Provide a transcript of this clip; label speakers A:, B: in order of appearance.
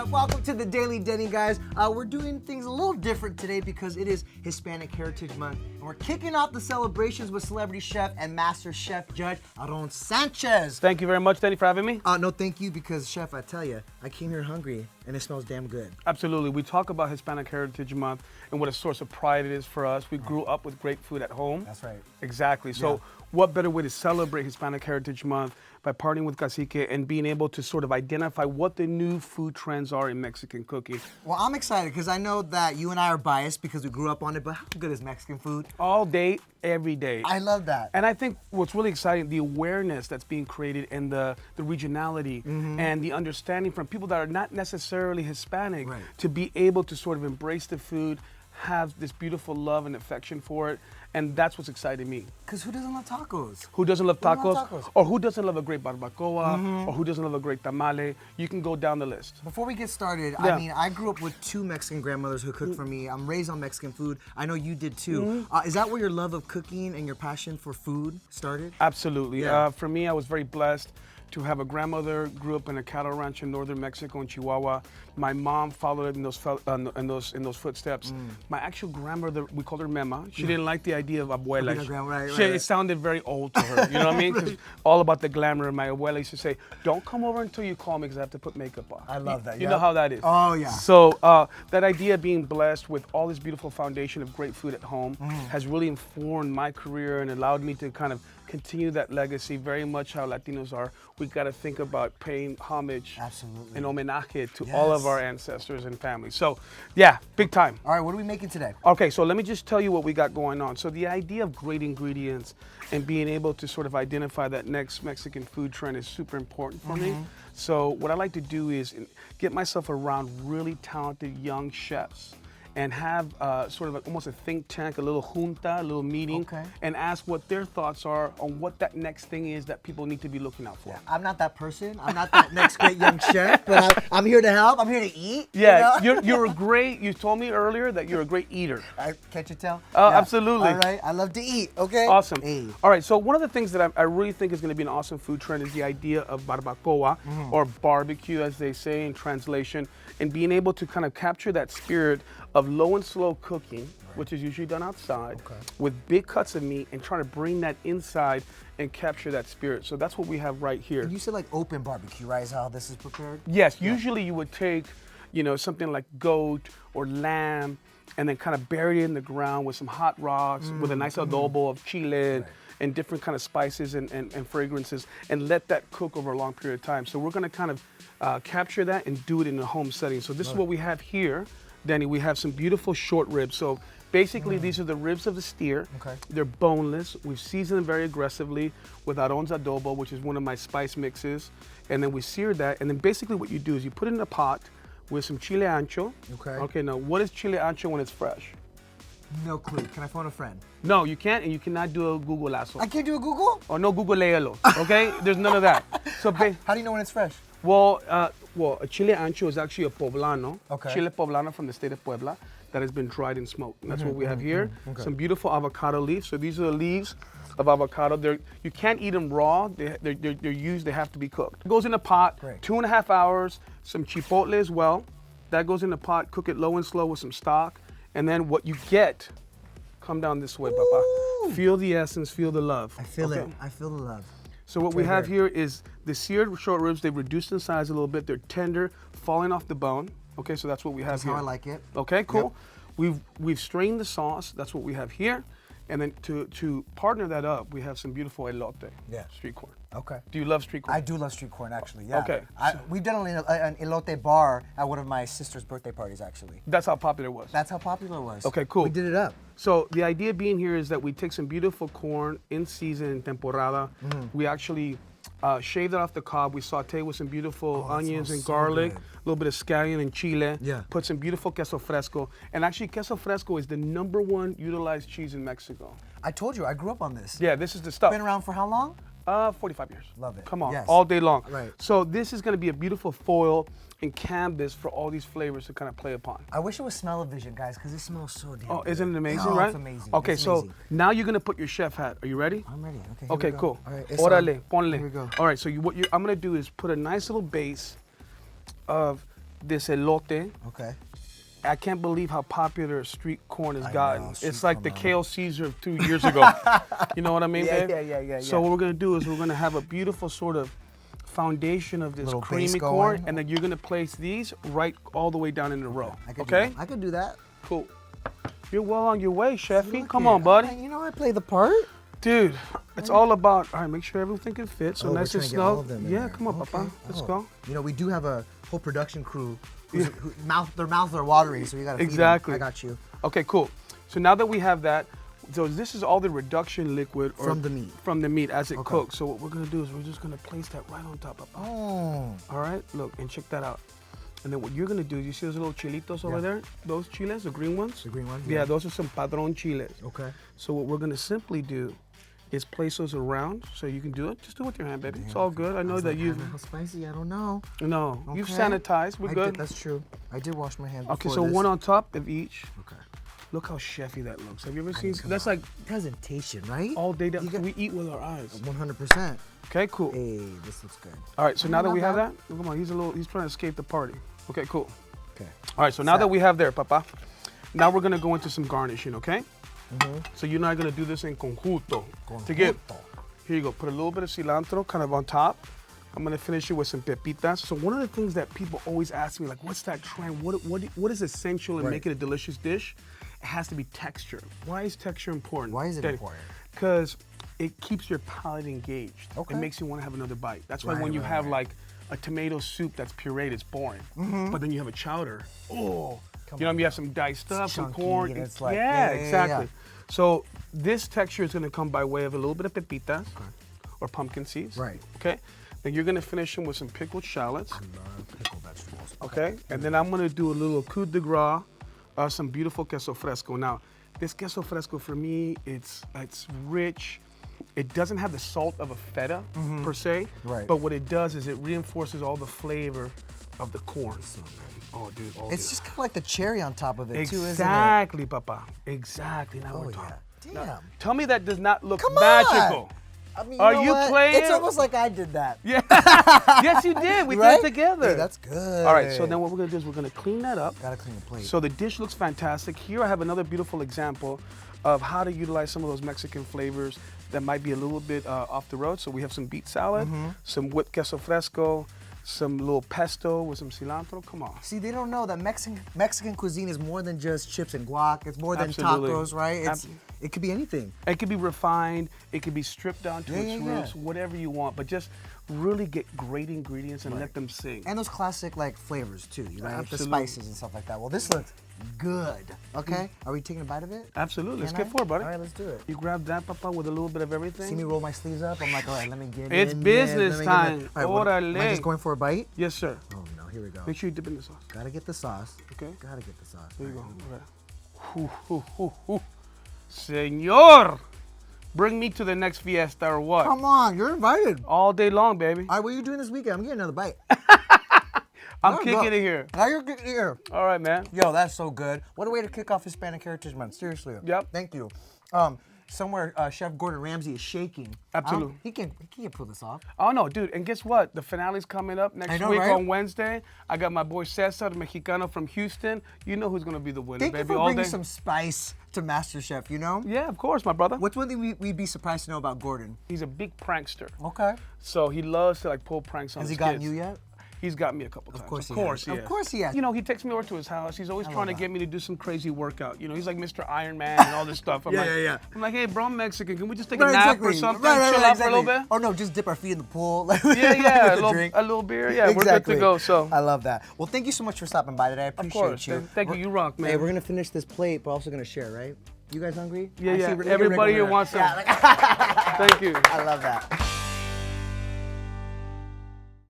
A: up? Welcome to the Daily Denny, guys. We're doing things a little different today because it is Hispanic Heritage Month, and we're kicking off the celebrations with celebrity chef and MasterChef judge Aarón Sanchez.
B: Thank you very much, Denny, for having me.
A: No, thank you, because chef, I tell you, I came here hungry, and it smells damn good.
B: Absolutely. We talk about Hispanic Heritage Month and what a source of pride it is for us. We grew up with great food at home.
A: That's right.
B: Exactly. So what better way to celebrate Hispanic Heritage Month by partnering with Cacique and being able to sort of identify what the new food trends are in Mexican cooking.
A: Well, I'm excited because I know that you and I are biased because we grew up on it, but how good is Mexican food?
B: All day, every day.
A: I love that.
B: And I think what's really exciting, the awareness that's being created and the regionality and the understanding from people that are not necessarily Hispanic to be able to sort of embrace the food, have this beautiful love and affection for it. And that's what's exciting me.
A: Because who doesn't love tacos?
B: Who doesn't love
A: Who doesn't
B: tacos?
A: love tacos?
B: Or who doesn't love a great barbacoa? Or who doesn't love a great tamale? You can go down the list.
A: Before we get started, I mean, I grew up with two Mexican grandmothers who cooked for me. I'm raised on Mexican food. I know you did too. Is that where your love of cooking and your passion for food started?
B: Absolutely.
A: Yeah.
B: For me, I was very blessed to have a grandmother, grew up in a cattle ranch in northern Mexico in Chihuahua. My mom followed in those footsteps. My actual grandmother, we called her Mema. She didn't like the idea of abuela. It sounded very old to her. You know what I mean? Because all about the glamour. My abuela used to say, "Don't come over until you call me because I have to put makeup on."
A: I love that.
B: You know how that is.
A: Oh yeah.
B: So that idea of being blessed with all this beautiful foundation of great food at home has really informed my career and allowed me to kind of continue that legacy. Very much how Latinos are. We got to think about paying homage and homenaje to all of our ancestors and families. So, yeah, big time.
A: All right, what are we making today?
B: Okay, so let me just tell you what we got going on. So the idea of great ingredients and being able to sort of identify that next Mexican food trend is super important for me. So what I like to do is get myself around really talented young chefs and have sort of almost a think tank, a little junta, a little meeting, and ask what their thoughts are on what that next thing is that people need to be looking out for.
A: Yeah, I'm not that person. I'm not that next great young chef, but I'm here to help. I'm here to eat.
B: Yeah,
A: you know?
B: you're a great, you told me earlier that you're a great eater.
A: Can't you tell?
B: Oh, absolutely.
A: All right, I love to eat, okay?
B: Awesome.
A: Hey.
B: All right, so one of the things that I really think is going to be an awesome food trend is the idea of barbacoa, or barbecue, as they say in translation, and being able to kind of capture that spirit of low and slow cooking, which is usually done outside, with big cuts of meat, and trying to bring that inside and capture that spirit. So that's what we have right here.
A: And you said like open barbecue, right? Is how this is prepared?
B: Yes, usually you would take, you know, something like goat or lamb, and then kind of bury it in the ground with some hot rocks, with a nice adobo of chile, and different kind of spices and fragrances, and let that cook over a long period of time. So we're gonna kind of capture that and do it in a home setting. So this is what we have here. Denny, we have some beautiful short ribs. So basically these are the ribs of the steer. They're boneless. We've seasoned them very aggressively with Aarón adobo, which is one of my spice mixes. And then we sear that. And then basically what you do is you put it in a pot with some chile ancho. Okay, now what is chile ancho when it's fresh?
A: No clue. Can I phone a friend?
B: No, you can't, and you cannot do a Google lasso.
A: I can't do a Google?
B: Or no Google léelo, okay? There's none of that. So
A: how do you know when it's fresh?
B: Well, a chile ancho is actually a poblano, chile poblano from the state of Puebla that has been dried and smoked. And that's what we have here. Some beautiful avocado leaves. So these are the leaves of avocado. You can't eat them raw. They're used. They have to be cooked. It goes in a pot, 2.5 hours. Some chipotle as well. That goes in the pot. Cook it low and slow with some stock. And then what you get, come down this way, Papa. Feel the essence. Feel the love.
A: I feel it. I feel the love.
B: So what we have here is the seared short ribs. They've reduced in size a little bit. They're tender, falling off the bone. Okay, so that's what we have here.
A: That's how I like it.
B: Okay, cool. We've strained the sauce. That's what we have here. And then to partner that up, we have some beautiful elote, street corn.
A: Okay.
B: Do you love street corn?
A: I do love street corn, actually, yeah.
B: Okay.
A: We've done an elote bar at one of my sister's birthday parties, actually.
B: That's how popular it was?
A: That's how popular it was.
B: Okay, cool.
A: We did it up.
B: So the idea being here is that we take some beautiful corn in season, in temporada. We actually shave that off the cob. We saute with some beautiful onions and garlic, a little bit of scallion and chile. Put some beautiful queso fresco. And actually, queso fresco is the #1 utilized cheese in Mexico.
A: I told you, I grew up on this.
B: Yeah, this is the stuff.
A: Been around for how long?
B: 45 years.
A: Love it.
B: Come on,
A: yes.
B: all day long.
A: Right.
B: So this is going to be a beautiful foil and canvas for all these flavors to kind of play upon.
A: I wish it was smell-o-vision, guys, because it smells so damn good.
B: Isn't it amazing,
A: no,
B: right?
A: It's amazing.
B: Okay,
A: it's
B: so
A: amazing.
B: now you're going to put your chef hat. Are you ready?
A: I'm ready. Okay,
B: okay, cool.
A: All right,
B: Órale, ponle.
A: Here we go.
B: All right, so I'm going to do is put a nice little base of this elote.
A: Okay.
B: I can't believe how popular street corn has gotten.
A: know,
B: It's
A: street
B: like the
A: corn,
B: kale Caesar of 2 years ago. You know what I mean,
A: Yeah,
B: babe?
A: yeah.
B: So what we're gonna do is we're gonna have a beautiful sort of foundation of this
A: Little
B: creamy
A: base
B: corn,
A: going.
B: and then you're gonna place these right all the way down in a row.
A: I could
B: Okay?
A: do that. I could do that.
B: Cool. You're well on your way, Chefy.
A: Look
B: Come
A: here.
B: on, buddy.
A: You know I play the part.
B: Dude, it's all about, all right, make sure everything can fit. So
A: Oh, we're
B: nice and
A: trying to get all
B: snug.
A: of them in
B: Yeah,
A: there.
B: come on,
A: Okay.
B: Papa. Let's
A: Oh.
B: go.
A: You know, we do have a whole production crew whose their mouths are watering, so you gotta feed them.
B: Exactly.
A: I got you.
B: Okay, cool. So now that we have that, so this is all the reduction liquid
A: From the meat.
B: From the meat as it
A: Okay.
B: cooks. So what we're gonna do is we're just gonna place that right on top of.
A: Oh.
B: All right, look and check that out. And then what you're gonna do, you see those little chilitos over
A: Yeah.
B: there? Those chiles, the green ones?
A: The green ones,
B: Yeah,
A: yeah.
B: those are some padron chiles.
A: Okay.
B: So what we're gonna simply do is place those around. So you can do it. Just do it with your hand, baby. It's all good. I know that you've.
A: How spicy? I don't know.
B: No, you've
A: Okay.
B: sanitized. We're
A: I
B: good.
A: Did, that's true. I did wash my hands.
B: Okay,
A: before
B: so
A: this.
B: one on top of each.
A: Okay.
B: Look how chefy that looks. Have you ever
A: I
B: seen?
A: mean, come
B: That's
A: on.
B: like
A: presentation, right?
B: all day.
A: You got-
B: We eat with our eyes.
A: 100%.
B: Okay, cool.
A: Hey, this looks good.
B: All right, so now that
A: not
B: we have
A: bad.
B: that, come on, he's trying to escape the party. Okay, cool.
A: Okay.
B: All right, so now that we have there, Papa, now we're gonna go into some garnishing, okay? So you and I are gonna do this in conjunto. To get, here you go, put a little bit of cilantro kind of on top. I'm gonna finish it with some pepitas. So one of the things that people always ask me, like, what's that trend? What is essential in
A: Right.
B: making a delicious dish? It has to be texture. Why is texture important?
A: Why is it important?
B: Because it keeps your palate engaged.
A: Okay.
B: It makes you want to have another bite. That's why
A: Right,
B: when you
A: right,
B: have
A: right.
B: like a tomato soup that's pureed, it's boring. But then you have a chowder. Oh,
A: Come
B: you know,
A: on.
B: you have some diced stuff, some
A: chunky,
B: corn.
A: and it's like-
B: yeah,
A: yeah,
B: exactly.
A: yeah.
B: So this texture is going to come by way of a little bit of pepitas or pumpkin seeds.
A: Right.
B: Okay. Then you're going to finish them with some pickled shallots.
A: I love pickled vegetables.
B: Okay. And then I'm going to do a little coup de grace, some beautiful queso fresco. Now, this queso fresco for me, it's rich. It doesn't have the salt of a feta per se,
A: Right.
B: but what it does is it reinforces all the flavor of the corn. Oh, dude. Oh,
A: It's
B: dude.
A: just kind of like the cherry on top of it, too, isn't it?
B: Exactly, Papa. Exactly. Now
A: Oh,
B: we're
A: yeah.
B: talking.
A: Damn.
B: Tell me that does not look
A: Come
B: magical.
A: on. I mean,
B: Are
A: know
B: you
A: what?
B: playing?
A: It's almost like I did that.
B: Yeah. Yes, you did. We
A: Right?
B: did it together.
A: Hey, that's good.
B: All right. So then what we're gonna do is we're gonna clean that up.
A: Gotta clean the plate.
B: So the dish looks fantastic. Here I have another beautiful example of how to utilize some of those Mexican flavors that might be a little bit off the road. So we have some beet salad, some whipped queso fresco, some little pesto with some cilantro. Come on.
A: See, they don't know that Mexican cuisine is more than just chips and guac. It's more than
B: Absolutely.
A: tacos, right? It could be anything.
B: It could be refined. It could be stripped down to
A: Yeah,
B: its
A: yeah,
B: roots,
A: yeah.
B: whatever you want. But just really get great ingredients and let them sing.
A: And those classic like flavors too, right? The
B: Absolutely.
A: spices and stuff like that. Well, this looks good. Okay, are we taking a bite of it?
B: Absolutely. Let's
A: Can
B: get
A: I?
B: for it, buddy.
A: All right, let's do it.
B: You grab that, Papa, with a little bit of everything.
A: See me roll my sleeves up. I'm like, all right, let me get
B: It's
A: in.
B: business
A: let me
B: time.
A: Get in. All right, am I
B: Órale.
A: just going for a bite?
B: Yes, sir.
A: Oh no, here we go.
B: Make sure you dip in the sauce.
A: Gotta get the sauce.
B: Okay.
A: Gotta get the sauce.
B: There you go. Okay. Hoo, hoo, hoo, hoo. Señor, bring me to the next fiesta or what?
A: Come on, you're invited.
B: All day long, baby.
A: All right, what are you doing this weekend? I'm getting another bite.
B: I'm
A: Go.
B: kicking it here.
A: Now you're kicking it here.
B: All right, man.
A: Yo, that's so good. What a way to kick off Hispanic Heritage Month. Seriously.
B: Yep.
A: Thank you. Somewhere Chef Gordon Ramsay is shaking.
B: Absolutely.
A: He can't pull this off.
B: Oh, no, dude. And guess what? The finale's coming up next
A: know,
B: week
A: right?
B: on Wednesday. I got my boy Cesar, the Mexicano from Houston. You know who's going to be the winner,
A: Thank you
B: baby.
A: for
B: All
A: bringing
B: day.
A: some spice to MasterChef, you know?
B: Yeah, of course, my brother.
A: What's one thing we'd be surprised to know about Gordon?
B: He's a big prankster.
A: Okay.
B: So he loves to like pull pranks on
A: Has
B: his
A: he gotten
B: kids.
A: you yet?
B: He's got me a couple times.
A: Of course he
B: he
A: has. Of course he has.
B: You know, he takes me over to his house. He's always trying to
A: that.
B: get me to do some crazy workout. You know, he's like Mr. Iron Man and all this stuff. I'm
A: Yeah,
B: like,
A: yeah, yeah.
B: I'm like, hey, bro, I'm Mexican. Can we just take a nap or something? Chill out for a little bit?
A: Or no, just dip our feet in the pool.
B: Yeah,
A: with a drink.
B: a little beer. Yeah, we're good
A: Exactly.
B: to go. So,
A: I love that. Well, thank you so much for stopping by today. I appreciate
B: course.
A: you.
B: Thank you. You rock, man.
A: Hey, we're gonna finish this plate, but also gonna share, right? You guys hungry?
B: Yeah,
A: I
B: yeah.
A: see-
B: Everybody here wants some.
A: Yeah,
B: Thank you.
A: I love that.